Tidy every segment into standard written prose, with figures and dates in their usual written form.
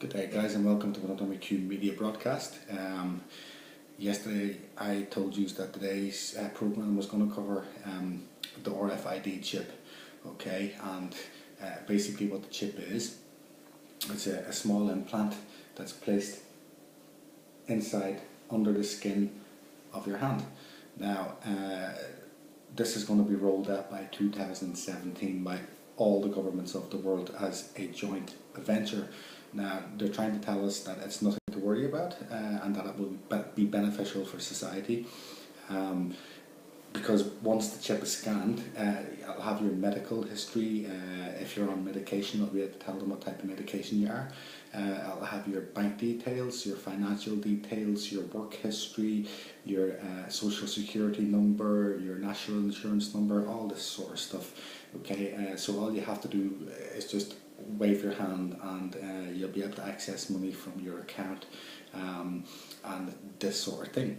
Good day, guys, and welcome to another HUGH media broadcast. Yesterday I told you that today's program was going to cover the Rfid chip, okay, and basically what the chip is. It's a small implant that's placed inside under the skin of your hand. Now, this is going to be rolled out by 2017 by all the governments of the world as a joint venture. Now, they're trying to tell us that it's nothing to worry about and that it will be beneficial for society, because once the chip is scanned, it'll have your medical history. If you're on medication, it'll be able to tell them what type of medication you are. It'll have your bank details, your financial details, your work history, your social security number, your national insurance number, all this sort of stuff. Okay, so all you have to do is just wave your hand and you'll be able to access money from your account and this sort of thing.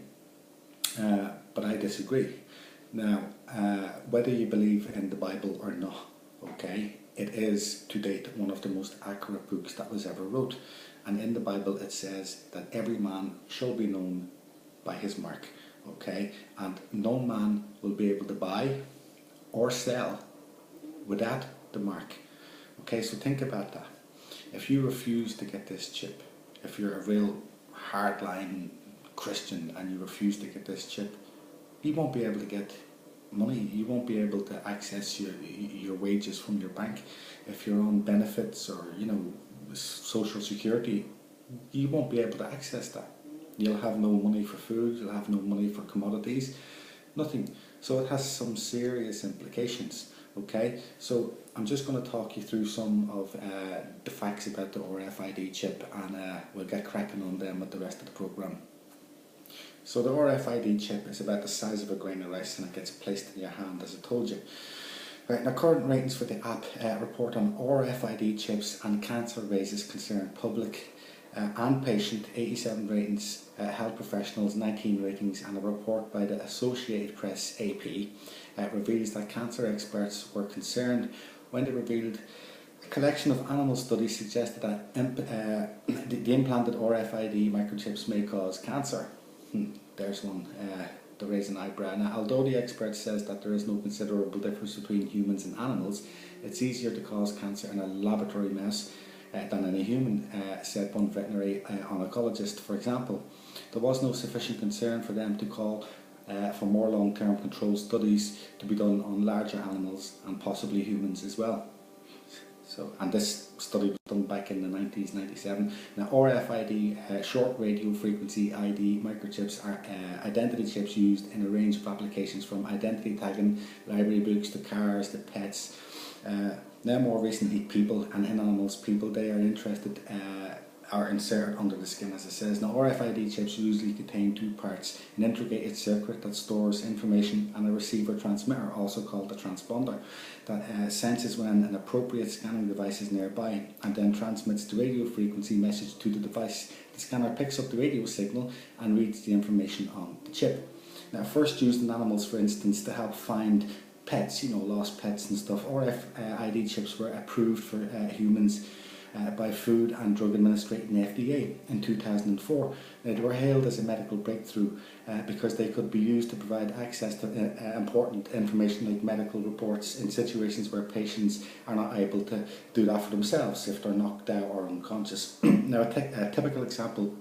But I disagree. Now, whether you believe in the Bible or not, okay, it is to date one of the most accurate books that was ever wrote. And in the Bible it says that every man shall be known by his mark, okay, and no man will be able to buy or sell without the mark. Okay, so think about that. If you refuse to get this chip, if you're a real hardline Christian and you refuse to get this chip, you won't be able to get money. You won't be able to access your wages from your bank. If you're on benefits or social security, you won't be able to access that. You'll have no money for food. You'll have no money for commodities. Nothing. So it has some serious implications. Okay, so I'm just going to talk you through some of the facts about the Rfid chip, and we'll get cracking on them with the rest of the program. So the Rfid chip is about the size of a grain of rice, and it gets placed in your hand, as I told you. Right, now current ratings for the app report on Rfid chips and cancer raises concern. Public and patient 87 ratings, health professionals 19 ratings, and a report by the Associated Press AP reveals that cancer experts were concerned when they revealed a collection of animal studies suggested that the implanted Rfid microchips may cause cancer. There's one to raise an eyebrow. Now, although the expert says that there is no considerable difference between humans and animals, it's easier to cause cancer in a laboratory mouse than in a human, said one veterinary oncologist. For example, there was no sufficient concern for them to call for more long-term control studies to be done on larger animals and possibly humans as well. And this study was done back in the 1997. Now, RFID, short radio frequency ID microchips, are identity chips used in a range of applications, from identity tagging, library books, to cars, to pets. Now more recently, people, and in animals, they are interested, are inserted under the skin, as it says. Now, RFID chips usually contain two parts: an integrated circuit that stores information, and a receiver transmitter, also called the transponder, that senses when an appropriate scanning device is nearby and then transmits the radio frequency message to the device. The scanner picks up the radio signal and reads the information on the chip. Now, first used in animals, for instance, to help find pets, lost pets and stuff, RFID chips were approved for humans by Food and Drug Administration (FDA) in 2004. They were hailed as a medical breakthrough because they could be used to provide access to important information like medical reports in situations where patients are not able to do that for themselves if they're knocked out or unconscious. Now, a typical example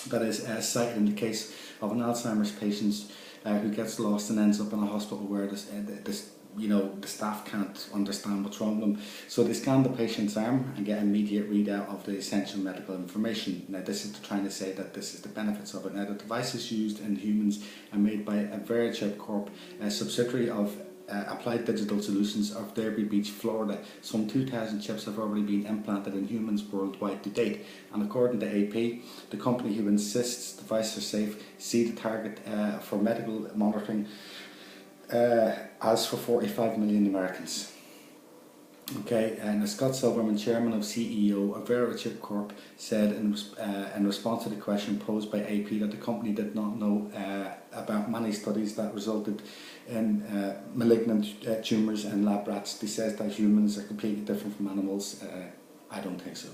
that is cited in the case of an Alzheimer's patient who gets lost and ends up in a hospital where the staff can't understand what's wrong with them. So they scan the patient's arm and get immediate readout of the essential medical information. Now, this is trying to say that this is the benefits of it. Now, the devices used in humans are made by Rfid Chip Corp, a subsidiary of Applied Digital Solutions of Derby Beach, Florida. Some 2,000 chips have already been implanted in humans worldwide to date, and according to AP, the company who insists devices are safe see the target for medical monitoring as for 45 million Americans. Okay, and Scott Silverman, chairman of CEO of Rfid Chip Corp, said in response to the question posed by AP that the company did not know about many studies that resulted in malignant tumours in lab rats. He says that humans are completely different from animals. I don't think so.